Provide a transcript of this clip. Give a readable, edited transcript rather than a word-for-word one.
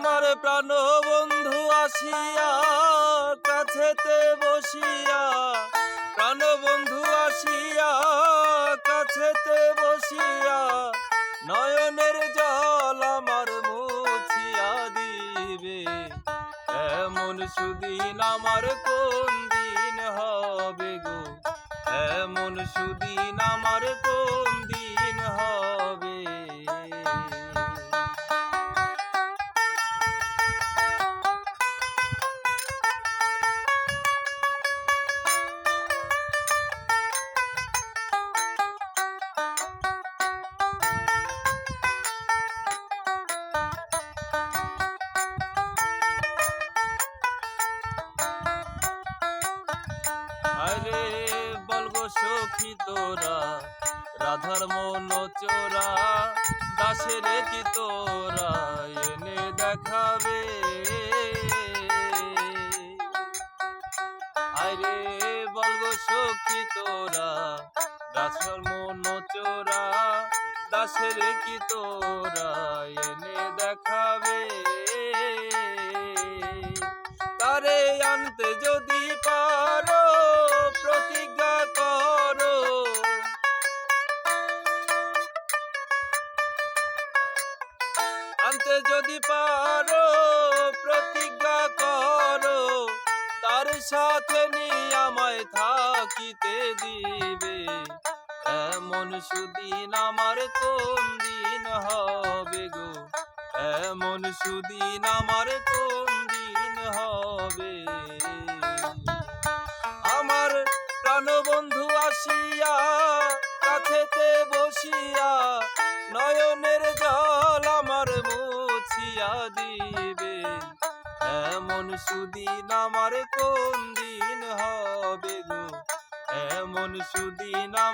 আমার প্রাণ বন্ধু আসিয়া কাছেতে বসিয়া, প্রাণ বন্ধু আসিয়া কাছেতে বসিয়া, নয়নের জল আমার মুছিয়া দিবে। এমন সুদিন আমার কোন দিন হবে গো, এমন সুদিন আমার কোন দিন হবে। আরে বলগো সখী তোরা, রাধার মন চোরা, দাসের কি তোরা এনে দেখাবে। আরে বলগো সখী তোরা, দাসের মন চোরা, দাসের কি তোরা এনে দেখাবে। তারে আনতে যদি পারো প্রতিজ্ঞা করো, আনতে যদি পারো প্রতিজ্ঞা করো, তার সাথে নিয়ে আমায় থাকিতে দিবে। এমন সুদিন আমার কোন দিন হবে গো, এমন সুদিন আমার কোন দিন হবে। আমার প্রাণ বন্ধু আসিয়া কাছেতে বসিয়া, নয়নের জল আমার মুছিয়া দিবে। এমন সুদিন আমার কোন দিন হবে গো, এমন সুদিন